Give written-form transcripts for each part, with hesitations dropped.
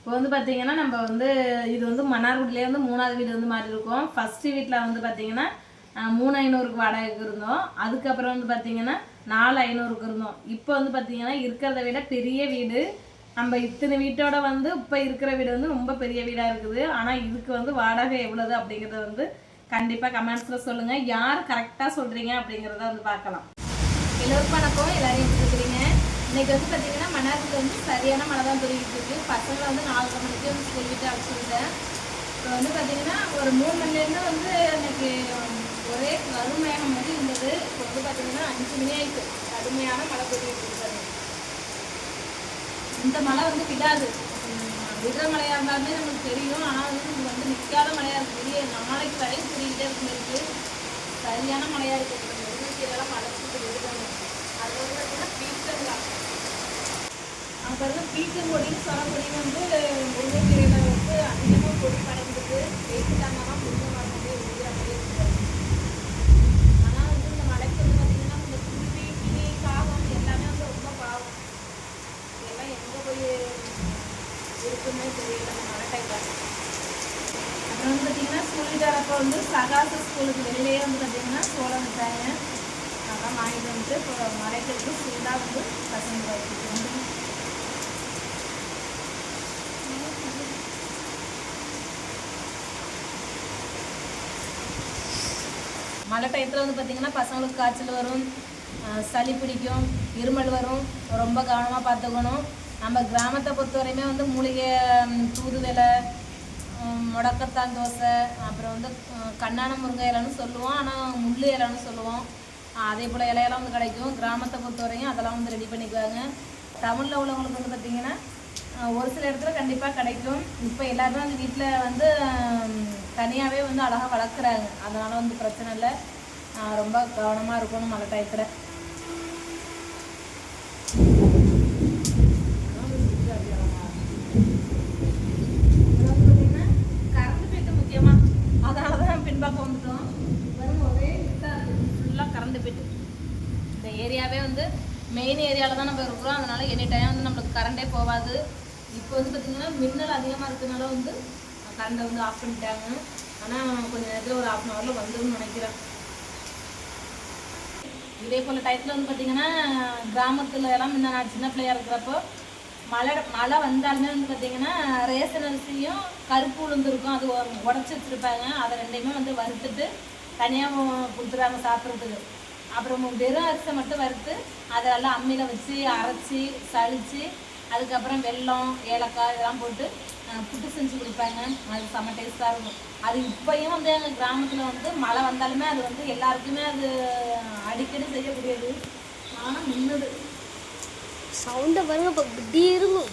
இப்போ வந்து பார்த்தீங்கன்னா நம்ம வந்து இது வந்து மன்னார்குடியிலே வந்து 3வது வீடு வந்து மாறி இருக்கோம். ஃபஸ்ட்டு வீட்டில் வந்து பார்த்தீங்கன்னா 3500க்கு வாடகைக்கு இருந்தோம். அதுக்கப்புறம் வந்து பார்த்தீங்கன்னா 4500க்கு இருந்தோம். இப்போ வந்து பார்த்தீங்கன்னா இருக்கிறத விட பெரிய வீடு. நம்ம இத்தனை வீட்டோட வந்து இப்போ இருக்கிற வீடு வந்து ரொம்ப பெரிய வீடாக இருக்குது. ஆனால் இதுக்கு வந்து வாடகை எவ்வளவு அப்படிங்கிறத வந்து கண்டிப்பாக கமெண்ட்ஸில் சொல்லுங்கள். யார் கரெக்டாக சொல்கிறீங்க அப்படிங்கிறத வந்து பார்க்கலாம். எல்லோருக்கும் வணக்கம். எல்லாரையும் எப்படி இருக்கிறீங்க? இன்னைக்கு வந்து பார்த்தீங்கன்னா மன்னார்குடியில் வந்து சரியான மழை தான் பெருகிட்டு இருக்கு. பசங்களை வந்து 4:30 மணிக்கு வந்து ஸ்கூல் விட்டு அழைச்சிருந்தேன். இப்போ வந்து பார்த்தீங்கன்னா ஒரு 3 மணிலேருந்து வந்து எனக்கு ஒரே கருமேகம் மாதிரி இருந்தது. இப்போ வந்து பார்த்தீங்கன்னா 5 மணி ஆயிடுச்சு. கடுமையான மழை பெருகிட்டு இருக்காரு. இந்த மழை வந்து விடாது. விடுற மழையாக இருந்தாலுமே நமக்கு தெரியும். ஆனால் வந்து நிற்காத மழையாக இருக்குது. வெளியே நாளைக்கு வரையும் புரியிட்டே இருக்கு. சரியான மழையாக இருக்குது. முருங்கைக்கீரைலாம் மழைச்சிட்டு விடுதாங்க. அது வந்து பார்த்தீங்கன்னா பீக்கங்காய். அப்புறம் பீக்கங்கொடின்னு சொல்லக்கூடிய வந்து முருங்கைக்கீரையில் வந்து அதிகமாக கொடி படைஞ்சிருக்கு. வெயிட்டாங்கன்னா முருங்கை மரமே உயிர மாதிரி இருக்காது. ஆனால் வந்து இந்த மழைக்கு வந்து பார்த்தீங்கன்னா இந்த குருவி கிளி காகம் எல்லாமே வந்து ரொம்ப பாவம். இதெல்லாம் எங்கே போய் இருக்குன்னே தெரியல அந்த மழை டைமில். அப்புறம் வந்து பார்த்தீங்கன்னா ஸ்கூல் விட்டாரப்போ வந்து சகாச ஸ்கூலுக்கு வெளியிலேயே வந்து பார்த்தீங்கன்னா சோளம் விட்டாங்க. அதெல்லாம் வாங்கிட்டு வந்துட்டு இப்போ மழைக்கு ஃபுல்லாக வந்து பசங்க வச்சுருக்கோம். மழை டயத்தில் வந்து பார்த்திங்கன்னா பசங்களுக்கு காய்ச்சல் வரும், சளி பிடிக்கும், இருமல் வரும். ரொம்ப கவனமாக பார்த்துக்கணும். நம்ம கிராமத்தை பொறுத்தவரையுமே வந்து மூலிகை தூதுவலை, முடக்கத்தான் தோசை, அப்புறம் வந்து கண்ணான முருங்கை இலைன்னு சொல்லுவோம். ஆனால் முள்ளு இலைன்னு சொல்லுவோம். அதே போல் இலையெல்லாம் வந்து கிடைக்கும். கிராமத்தை பொறுத்தவரையும் அதெல்லாம் வந்து ரெடி பண்ணிக்குவாங்க. தமிழில் உள்ளவங்களுக்கு வந்து பார்த்திங்கன்னா ஒரு சில இடத்துல கண்டிப்பாக கிடைக்கும். இப்போ எல்லாருமே வந்து வீட்டில் வந்து தனியாகவே வந்து அழகாக வளர்க்குறாங்க. அதனால் வந்து பிரச்சனை இல்லை. ரொம்ப கவனமாக இருக்கணும் மழை டயத்தில். கரண்ட் போயிட்டு முக்கியமாக அதனால தான் பின்பக்கம் வந்துட்டோம். ஒரே ஃபுல்லாக கரண்ட் போயிட்டு இந்த ஏரியாவே வந்து மெயின் ஏரியாவில் தான் நம்ம இருக்கிறோம். அதனால் எனி டைம் வந்து நம்மளுக்கு கரண்டே போகாது. இப்போ வந்து பார்த்திங்கன்னா மின்னல் அதிகமாக இருக்கிறதுனால வந்து கரண்டை வந்து ஆஃப் பண்ணிட்டாங்க. ஆனால் கொஞ்சம் நேரத்தில் ஒரு 1/2 hourல வந்துடும் நினைக்கிறேன். இதே போல் டயத்தில் வந்து பார்த்திங்கன்னா கிராமத்தில் எல்லாம் முன்ன நான் சின்ன பிள்ளையாக இருக்கிறப்போ மழை வந்தாலுமே வந்து பார்த்திங்கன்னா ரேஷன் அரிசியும் கருப்பு உளுந்து இருக்கும். அது உடச்சி வச்சுருப்பாங்க. அதை ரெண்டையுமே வந்து வறுத்துட்டு தனியாக கொடுத்துறாங்க சாப்பிட்றதுக்கு. அப்புறம் வெறும் அரிசியை மட்டும் வறுத்து அதை நல்லா அம்மியில் வச்சு அரைச்சி சளிச்சு அதுக்கப்புறம் வெல்லம் ஏலக்காய் இதெல்லாம் போட்டு புட்டு செஞ்சு கொடுப்பாங்க. அது செம்ம டேஸ்ட்டாக இருக்கும். அது இப்போயும் வந்து எங்கள் கிராமத்தில் வந்து மழை வந்தாலுமே அது வந்து எல்லாருக்குமே அது அடிக்கடி செய்யக்கூடியது. ஆனால் நின்றுது சவுண்டை பாருங்க. இப்போ இப்படி இருக்கும்.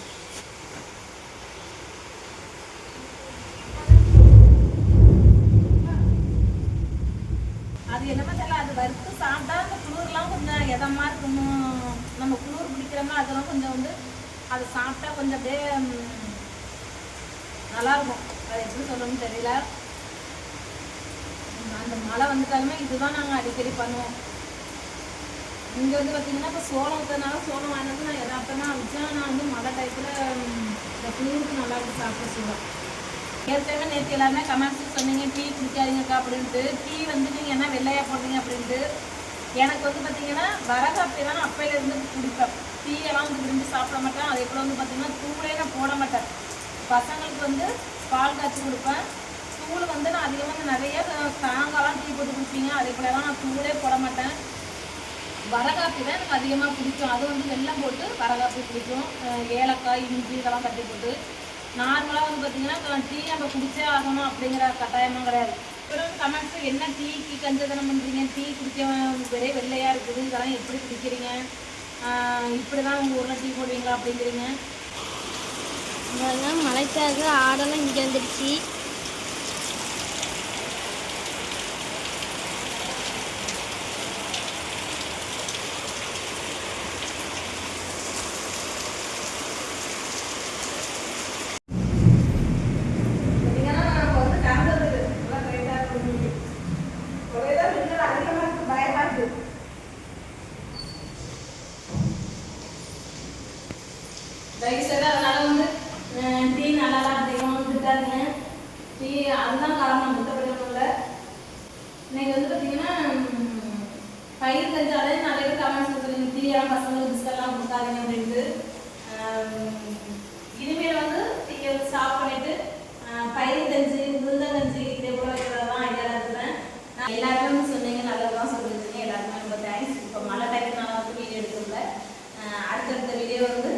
அது என்னமா தெரியல. அது வறுத்து சாப்பிட்டா அந்த குளிர்லாம் கொஞ்சம் எதமாக இருக்கணும். நம்ம குளிர் பிடிக்கிறோம்னா அதெல்லாம் கொஞ்சம் வந்து அது சாப்பிட்டா கொஞ்சம் அப்படியே நல்லாயிருக்கும். அது எப்படி சொல்லணும்னு தெரியல. அந்த மழை வந்துட்டாலுமே இதுதான் நாங்கள் அடிக்கடி பண்ணுவோம். இங்கே வந்து பார்த்திங்கன்னா இப்போ சோளம் ஊற்றுறதுனால சோளம் வாங்கினது நான் எதார்த்தமாக வச்சேன். நான் வந்து மழை டயத்தில் இந்த குளிருக்கு நல்லா இருக்கு சாப்பிட சொல்லுவேன். ஏற்கனவே நேற்று எல்லாருமே கமெண்ட்ஸ் சொன்னீங்க டீ குடிக்காதீங்கக்கா அப்படின்ட்டு. டீ வந்து நீங்கள் என்ன வெள்ளையாக போடுறீங்க அப்படின்ட்டு. எனக்கு வந்து பார்த்திங்கன்னா வரகாப்பி தான் அப்பையிலேருந்து குடிப்பேன். டீயெல்லாம் வந்து விரும்பி சாப்பிட மாட்டேன். அதே போல் வந்து பார்த்திங்கன்னா தூளே நான் போட மாட்டேன். பசங்களுக்கு வந்து பால் காய்ச்சி கொடுப்பேன். தூள் வந்து நான் அதிகமாக நிறைய தாங்கலாம் டீ போட்டு குடிப்பீங்க. அதே போலலாம் நான் தூளே போட மாட்டேன். வரகாப்பி தான் எனக்கு அதிகமாக பிடிக்கும். அது வந்து வெல்லம் போட்டு வரகாப்பி பிடிக்கும். ஏலக்காய் இஞ்சி இதெல்லாம் தட்டி போட்டு நார்மலாக வந்து பார்த்திங்கன்னா டீ நம்ம குடிச்சே ஆகணும் அப்படிங்கிற கட்டாயமும் கிடையாது. அப்புறம் வந்து கமெண்ட்ஸு என்ன டீக்கு கஞ்சதனம் பண்ணுறீங்க, டீ குடிக்க ஒரே வெள்ளையாக இருக்குது, இதெல்லாம் எப்படி குடிக்கிறீங்க, இப்படி தான் உங்கள் ஊரில் டீ போடுவீங்களா அப்படிங்கிறீங்க. மழைக்காக ஆடெல்லாம் இங்கே வந்துடுச்சு. தயவுசெய்து அதனால வந்து டீ பயிர் கஞ்சாலே நிறைய பேர் கமெண்ட்ஸ் சொல்லுங்க டீயெல்லாம் பசங்களுக்கு பிஸ்கட்லாம் கொடுக்காதீங்க அப்படின்ட்டு. இனிமேல் வந்து டீயை ஸ்டாப் பண்ணிட்டு பயிர் கஞ்சி உளுந்தங்கஞ்சி இதே போல வைக்கிறதான் ஐடியாவில் இருக்கிறேன். நான் எல்லாருமே சொன்னீங்க நல்லதான் சொல்லியிருந்தீங்க. எல்லாருக்குமே ரொம்ப தேங்க்ஸ். இப்போ மழை டைம்னால வந்து வீடியோ எடுக்கல. அடுத்தடுத்த வீடியோ வந்து